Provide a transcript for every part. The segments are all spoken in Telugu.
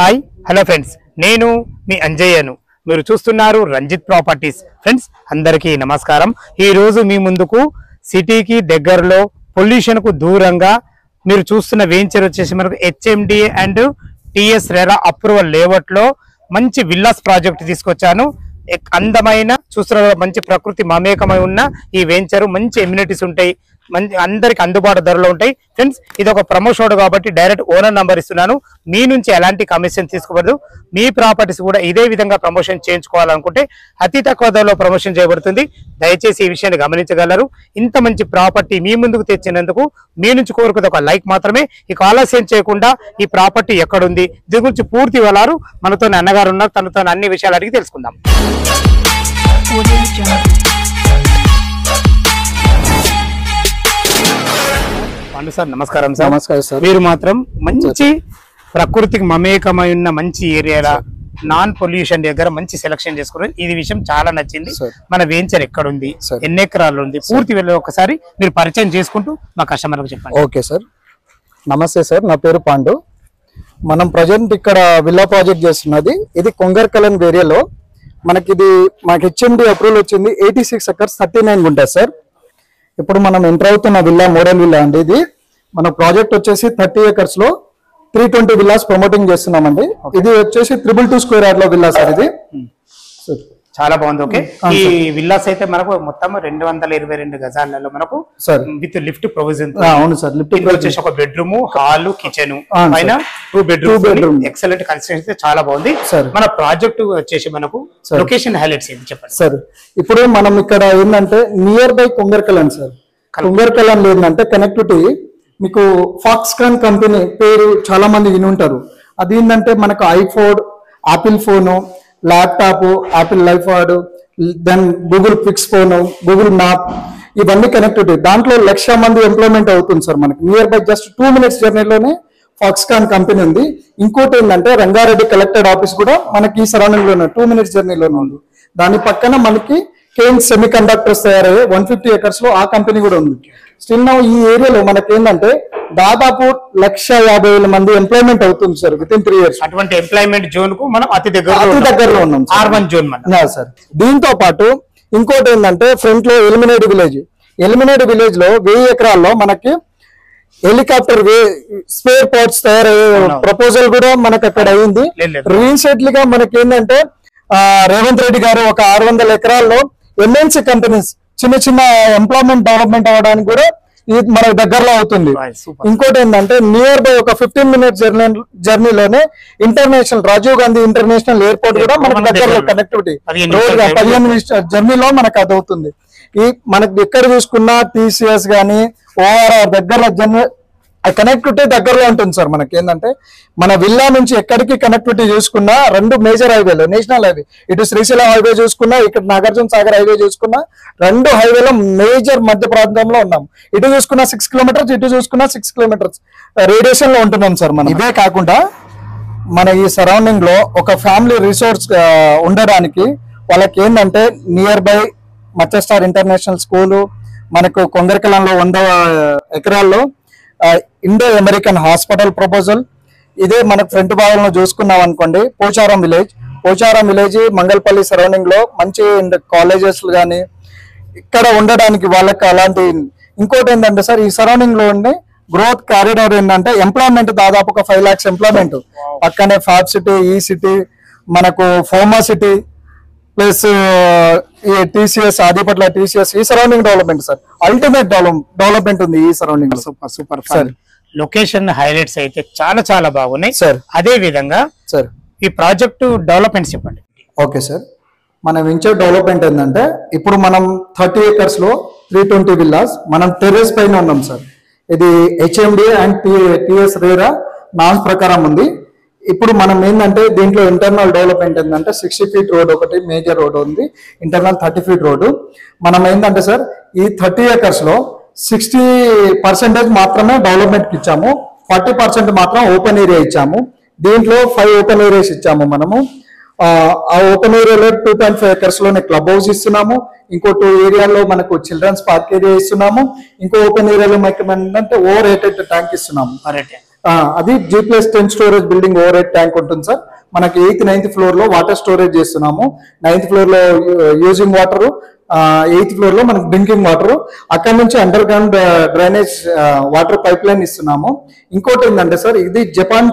హాయ్ హలో ఫ్రెండ్స్, నేను మీ అంజయ్యను. మీరు చూస్తున్నారు రంజిత్ ప్రాపర్టీస్. ఫ్రెండ్స్ అందరికీ నమస్కారం. ఈ రోజు మీ ముందుకు సిటీకి దగ్గరలో పొల్యూషన్కు దూరంగా మీరు చూస్తున్న వెంచర్ వచ్చేసి మనకు HMDA and TS RERA approval లేఅవుట్లో మంచి విల్లాస్ ప్రాజెక్ట్ తీసుకొచ్చాను. అందమైన చూస్తున్న మంచి ప్రకృతి మమేకమై ఉన్న ఈ వెంచర్ మంచి ఎమ్యూనిటీస్ ఉంటాయి, మంచి అందరికి అందుబాటు ధరలో ఉంటాయి. ఫ్రెండ్స్ ఇది ఒక ప్రమోషన్ కాబట్టి డైరెక్ట్ ఓనర్ నంబర్ ఇస్తున్నాను. మీ నుంచి ఎలాంటి కమిషన్ తీసుకోబడదు. మీ ప్రాపర్టీస్ కూడా ఇదే విధంగా ప్రమోషన్ చేయించుకోవాలనుకుంటే అతి తక్కువ ధరలో ప్రమోషన్ చేయబడుతుంది. దయచేసి ఈ విషయాన్ని గమనించగలరు. ఇంత మంచి ప్రాపర్టీ మీ ముందుకు తెచ్చినందుకు మీ నుంచి కోరుకునే ఒక లైక్ మాత్రమే. ఇక ఆలస్యం చేయకుండా ఈ ప్రాపర్టీ ఎక్కడుంది దీని గురించి పూర్తి వివరాలు మనతో అన్నగారు ఉన్నారు, తనతో అన్ని విషయాలు అడిగి తెలుసుకుందాం. సార్ నమస్కారం సార్. నమస్కారం సార్. మీరు మాత్రం మంచి ప్రకృతికి మమేకమై ఉన్న మంచి ఏరియా నాన్ పొల్యూషన్ దగ్గర మంచి సెలక్షన్ చేసుకున్నారు. ఇది విషయం చాలా నచ్చింది. మన వెంచర్ ఎక్కడ ఉంది, ఎన్ని ఎకరాలు ఉంది, పూర్తి వెళ్ళి ఒకసారి మీరు పరిచయం చేసుకుంటూ మా కస్టమర్లకు చెప్పండి. ఓకే సార్, నమస్తే సార్, నా పేరు పాండు. మనం ప్రజెంట్ ఇక్కడ విల్లా ప్రాజెక్ట్ చేస్తున్నది. ఇది కొంగర్కలన్ ఏరియాలో మనకి హెచ్ఎండి అప్రూవల్ వచ్చింది. 86 acres 39 గుంటాస్ సార్. ఇప్పుడు మనం ఎంటర్ అవుతున్న విల్లా మోడల్ విల్లా అండి. ఇది మన ప్రాజెక్ట్ వచ్చేసి 30 acres లో 320 విల్లాస్ ప్రమోటింగ్ చేస్తున్నామండి. ఇది వచ్చేసి 222 square yard లో విల్లా సార్. ఇది చాలా బాగుంది. ఓకే, ఈ విల్లాస్ అయితే మనకు మొత్తం 222 గజాలలో మనకు విత్ లిఫ్ట్ ప్రొవిజన్. అవును సార్, లిఫ్ట్ వచ్చేసి ఒక బెడ్రూమ్, హాల్, కిచెన్, పైన 2 bedroom ఎక్సలెంట్ కన్స్ట్రక్షన్, చాలా బాగుంది. మన ప్రాజెక్ట్ వచ్చేసి మనకు లొకేషన్ హైలైట్స్ ఏంటి చెప్పండి సార్. ఇప్పుడు మనం ఇక్కడ ఏంటంటే నియర్ బై కొంగర్కలన్ సార్. కొంగర్కలన్ ఏంటంటే కనెక్టివిటీ మీకు ఫాక్స్కాన్ కంపెనీ పేరు చాలా మంది విని ఉంటారు. అది ఏంటంటే మనకు iPhone, Apple phone, laptop, Apple iPod, then Google Pix phone, Google map, ఇవన్నీ కనెక్టివిటీ. దాంట్లో 1,00,000 మంది ఎంప్లాయ్మెంట్ అవుతుంది సార్. మనకి నియర్ బై జస్ట్ 2 minutes జర్నీలోనే ఫాక్స్కాన్ కంపెనీ ఉంది. ఇంకోటి ఏంటంటే రంగారెడ్డి కలెక్టరేట్ ఆఫీస్ కూడా మనకి ఈ సరౌండింగ్ లోనే 2 minutes జర్నీలోనే ఉంది. దాని పక్కన మనకి కేన్స్ సెమీ కండక్టర్స్ తయారయ్యే 150 acres లో ఆ కంపెనీ కూడా ఉంది. స్టిల్ నౌ ఈ ఏరియాలో మనకి ఏంటంటే దాదాపు 1,50,000 మంది ఎంప్లాయ్మెంట్ అవుతుంది సార్ విత్ ఇన్ 3 years. అటువంటి ఎంప్లాయ్మెంట్ జోన్ కు మనం అతి దగ్గరలో ఉన్నాం, R1 జోన్ సార్. దీంతో పాటు ఇంకోటి ఏంటంటే ఫ్రంట్ లో ఎలిమినేట్ విలేజ్ లో 1000 ఎకరాల్లో మనకి హెలికాప్టర్ స్పేర్ పార్ట్స్ తయారయ్యే ప్రపోజల్ కూడా మనకు అక్కడ అయింది. రీసెంట్లీ గా మనకి ఏంటంటే రేవంత్ రెడ్డి గారు ఒక 600 ఎకరాల్లో ఎంఎన్సీ కంపెనీస్ చిన్న ఎంప్లాయ్మెంట్ డెవలప్మెంట్ అవ్వడానికి కూడా ఇది మన దగ్గరలో అవుతుంది. ఇంకోటి ఏంటంటే నియర్ బై ఒక 15 minutes జర్నీలోనే international Rajiv Gandhi international airport కూడా మనకి దగ్గరలో కనెక్టివిటీ 15 minutes జర్నీలో మనకు అది అవుతుంది. ఈ మనకి ఎక్కడ చూసుకున్నా టీసీఎస్ గానీ ఓఆర్ఆర్ దగ్గర కనెక్టివిటీ దగ్గరలో ఉంటుంది సార్. మనకి ఏంటంటే మన విల్లా నుంచి ఎక్కడికి కనెక్టివిటీ చూసుకున్నా 2 మేజర్ హైవేలు, నేషనల్ హైవే, ఇటు శ్రీశైలం హైవే చూసుకున్నా, ఇక్కడ నాగార్జున సాగర్ హైవే చూసుకున్నా, 2 హైవేలో మేజర్ మధ్య ప్రాంతంలో ఉన్నాం. ఇటు చూసుకున్నా 6 kilometers, ఇటు చూసుకున్నా 6 kilometers రేడియేషన్ లో ఉంటున్నాం సార్ మనం. ఇదే కాకుండా మన ఈ సరౌండింగ్ లో ఒక ఫ్యామిలీ రిసోర్స్ ఉండడానికి వాళ్ళకి ఏంటంటే నియర్ బై మచ్చస్టార్ ఇంటర్నేషనల్ స్కూలు, మనకు కొంగర్కలంలో 100 ఎకరాల్లో ఇండో అమెరికన్ హాస్పిటల్ ప్రపోజల్. ఇదే మనకు ఫ్రంట్ భాగంలో చూసుకున్నాం అనుకోండి పోచారం విలేజ్ మంగళపల్లి సరౌండింగ్ లో మంచి కాలేజెస్ కానీ ఇక్కడ ఉండడానికి వాళ్ళకి అలాంటి. ఇంకోటి ఏంటంటే సార్ ఈ సరౌండింగ్ లో ఉండే గ్రోత్ కారిడార్ ఏంటంటే ఎంప్లాయ్మెంట్ దాదాపు ఒక 5 lakhs ఎంప్లాయ్మెంట్. పక్కనే ఫ్యాబ్ సిటీ, ఈ సిటీ, మనకు pharma city plus TCS, Adibatla TCS, ఈ surrounding development sir ultimate development ఉంది ఈ surrounding. Super sir. Location highlights అయితే చాలా బాగున్నాయి సార్. అదే విధంగా సార్ ఈ ప్రాజెక్టు డెవలప్మెంట్స్ చెప్పండి. ఓకే సార్, మన వెంచర్ డెవలప్మెంట్ ఏంటంటే ఇప్పుడు మనం 30 acres లో 320 విల్లాస్ మనం టెర్రస్ పైన ఉన్నాం సార్. ఇది HMD and TS RERA norms ప్రకారం ఉంది. ఇప్పుడు మనం ఏంటంటే దీంట్లో ఇంటర్నల్ డెవలప్మెంట్ ఏంటంటే 60 feet రోడ్ ఒకటి మేజర్ రోడ్ ఉంది, ఇంటర్నల్ 30 feet రోడ్డు. మనం ఏంటంటే సార్ ఈ 30 acres లో 60% మాత్రమే డెవలప్మెంట్ ఇచ్చాము, 40% మాత్రం ఓపెన్ ఏరియా ఇచ్చాము. దీంట్లో 5 ఓపెన్ ఏరియాస్ ఇచ్చాము మనము. ఆ ఓపెన్ ఏరియాలో 2.5 acres లోనే క్లబ్ హౌస్ ఇస్తున్నాము. ఇంకో 2 ఏరియాలో మనకు చిల్డ్రన్స్ పార్క్ ఏరియా ఇస్తున్నాము. ఇంకో ఓపెన్ ఏరియాలో మనకి ఏంటంటే ఓవర్ హెటెడ్ ట్యాంక్ ఇస్తున్నాము. అది G+10 storage building over head tank ఉంటుంది సార్. మనకి 8th 9th ఫ్లోర్ లో వాటర్ స్టోరేజ్ చేస్తున్నాము. 9th ఫ్లోర్ లో యూజింగ్ వాటర్, 8th ఫ్లోర్ లో మనకి డ్రింకింగ్ వాటర్. అక్కడ నుంచి under ground drainage water pipe line ఇస్తున్నాము. ఇంకోటి ఏంటంటే సార్, ఇది జపాన్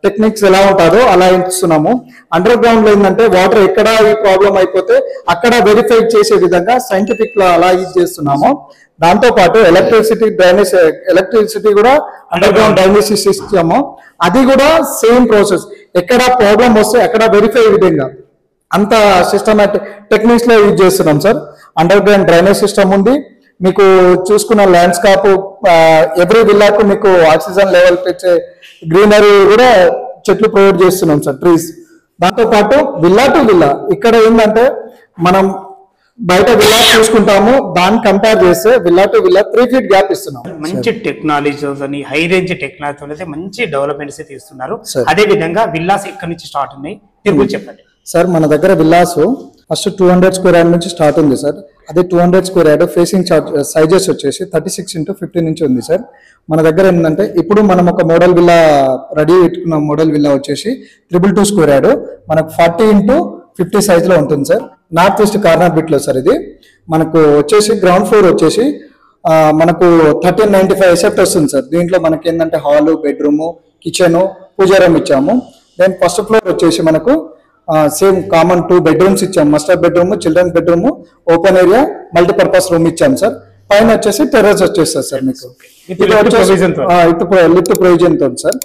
టెక్నిక్స్ ఎలా ఉంటుందో అలా ఇస్తున్నాము. అండర్ గ్రౌండ్ లో ఏంటంటే వాటర్ ఎక్కడ ఈ ప్రాబ్లం అయిపోతే అక్కడ వెరిఫై చేసే విధంగా సైంటిఫిక్ లా అలా యూజ్ చేస్తున్నాము. దాంతో పాటు ఎలక్ట్రిసిటీ కూడా అండర్ గ్రౌండ్ డ్రైనేజ్ సిస్టమ్, అది కూడా సేమ్ ప్రాసెస్. ఎక్కడ ప్రాబ్లం వస్తే అక్కడ వెరిఫై విధంగా అంత సిస్టమాటిక్ టెక్నిక్స్ లో యూజ్ చేస్తున్నాం sir. Under ground drainage system ఉంది. మీకు చూసుకున్న ల్యాండ్స్కేప్ ఎవ్రీ విల్లాకు మీకు ఆక్సిజన్ లెవెల్ తెచ్చే గ్రీనరీ కూడా చెట్లు ప్రొవైడ్ చేస్తున్నాం సార్, ట్రీస్. దాంతో పాటు విల్లా టు విల్లా ఇక్కడ ఏంటంటే మనం బయట విల్లా చూసుకుంటాము, దాన్ని కంపేర్ చేస్తే villa to villa 3 feet gap ఇస్తున్నాం. మంచి టెక్నాలజీ అని హై రేంజ్ టెక్నాలజీ అయితే మంచి డెవలప్మెంట్స్ తీస్తున్నారు. అదే విధంగా విల్లాస్ ఎక్కడి నుంచి స్టార్ట్ ఉన్నాయి మీరు చెప్పండి సార్. మన దగ్గర విల్లాస్ ఫస్ట్ 200 స్క్వేర్ యార్డ్ నుంచి స్టార్ట్ ఉంది సార్. అదే 200 స్క్వేర్ యార్డ్ ఫేసింగ్ సైజెస్ వచ్చేసి 36x15 నుంచి ఉంది సార్. మన దగ్గర ఏంటంటే ఇప్పుడు మనం ఒక మోడల్ విల్లా రెడీ పెట్టుకున్న మోడల్ విల్లా వచ్చేసి 222 స్క్వేర్ యార్డ్ మనకు 40x50 సైజ్ లో ఉంటుంది sir. North west corner bit లో సార్. ఇది మనకు వచ్చేసి గ్రౌండ్ ఫ్లోర్ వచ్చేసి మనకు 1395 ఎసెప్ట్ వస్తుంది సార్. దీంట్లో మనకి ఏంటంటే హాల్, బెడ్రూమ్, కిచెన్, పూజా రూమ్ ఇచ్చాము. దెన్ ఫస్ట్ ఫ్లోర్ వచ్చేసి మనకు సేమ్ కామన్ 2 bedrooms ఇచ్చాము. Master bedroom, children bedroom, open area, multipurpose room ఇచ్చాము సార్. పైన వచ్చేసి టెర్రస్ వచ్చేస్తుంది సార్ మీకు లిఫ్ట్ ప్రొవిజన్ తోటి సార్.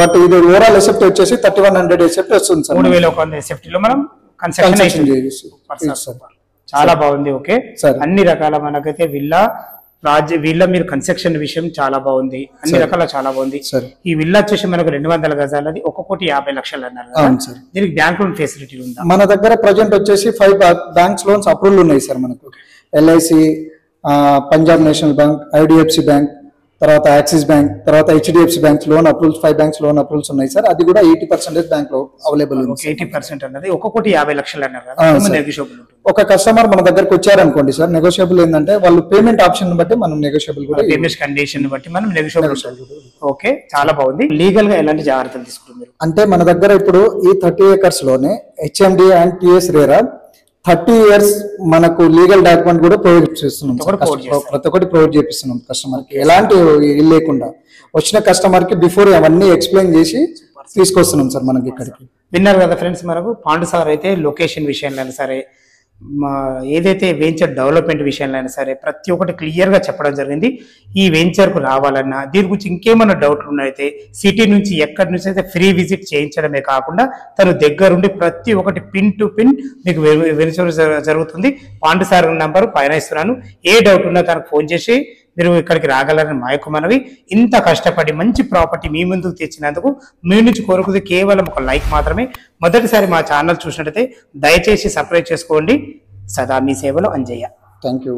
బట్ ఇది ఓవరాల్ ఎసెప్ట్ వచ్చేసి 3100 ఎసెప్ట్ వస్తుంది సార్. 3100 ఎసెప్ట్ లో మనం కన్స్ట్రక్షన్ చాలా బాగుంది. ఓకే సార్, అన్ని రకాల మనకైతే విల్లా మీరు కన్స్ట్రక్షన్ విషయం చాలా బాగుంది, అన్ని రకాల చాలా బాగుంది. ఈ విల్లా వచ్చేసి మనకు 200 గజాలది 1,50,00,000 అన్నారు. దీనికి బ్యాంక్ లోన్ ఫెసిలిటీ ఉందా? మన దగ్గర ప్రజెంట్ వచ్చేసి 5 బ్యాంక్స్ లోన్స్ అప్రూవల్ ఉన్నాయి సార్ మనకు. LIC, Punjab national bank, IDFC bank, తర్వాత యాక్సిస్ బ్యాంక్, తర్వాత HDFC bank loan approvals, 5 banks loan approvals ఉన్నాయి సార్. అది కూడా 80% బ్యాంక్ లో అవైలబుల్ ఉంది. 80% అన్నది 1,50,00,000 అన్నారు కదా. ఒక కస్టమర్ మన దగ్గరకు వచ్చారనుకోండి సార్, నెగోషియబుల్ ఏంటంటే వాళ్ళు పేమెంట్ ఆప్షన్ బట్టి మనం నెగోషియబుల్ కూడా పేమెంట్ కండిషన్ బట్టి మనం నెగోషియబుల్. ఓకే, చాలా బాగుంది. లీగల్ గా ఎలాంటి జాగ్రత్తలు తీసుకుంటారు అంటే మన దగ్గర ఇప్పుడు ఈ 30 acres లోనే HMD and TS RERA 30 years మనకు లీగల్ డాక్యుమెంట్ కూడా ప్రొవైడ్ చేస్తున్నాం. ప్రతి ఒక్కటి ప్రొవైడ్ చేపిస్తున్నాం కస్టమర్ కి, ఎలాంటి ఇల్లు లేకుండా. వచ్చిన కస్టమర్ కి బిఫోర్ అవన్నీ ఎక్స్ప్లెయిన్ చేసి తీసుకొస్తున్నాం సార్ మనకి ఇక్కడికి. విన్నారు కదా ఫ్రెండ్స్, మనకు పాండు సార్ అయితే లొకేషన్ విషయంలో సరే, ఏదైతే వెంచర్ డెవలప్మెంట్ విషయంలో అయినా సరే ప్రతి ఒక్కటి క్లియర్ గా చెప్పడం జరిగింది. ఈ వెంచర్ కు రావాలన్నా దీని గురించి ఇంకేమైనా డౌట్లు ఉన్నాయితే సిటీ నుంచి ఎక్కడి నుంచి అయితే ఫ్రీ విజిట్ చేయించడమే కాకుండా తను దగ్గరుండి ప్రతి ఒక్కటి పిన్ టు పిన్ మీకు వెంచర్ జరుగుతుంది. పాండు సార్ నంబర్ పైన ఇస్తున్నాను. ఏ డౌట్ ఉన్నా తనకు ఫోన్ చేసి మీరు ఇక్కడికి రాగలరని మా యొక్క మనవి. ఇంత కష్టపడి మంచి ప్రాపర్టీ మీ ముందుకు తెచ్చినందుకు మీ నుంచి కోరుకుంది కేవలం ఒక లైక్ మాత్రమే. మొదటిసారి మా ఛానల్ చూసినట్టయితే దయచేసి సబ్స్క్రైబ్ చేసుకోండి. సదా మీ సేవలో అంజయ్య. Thank you.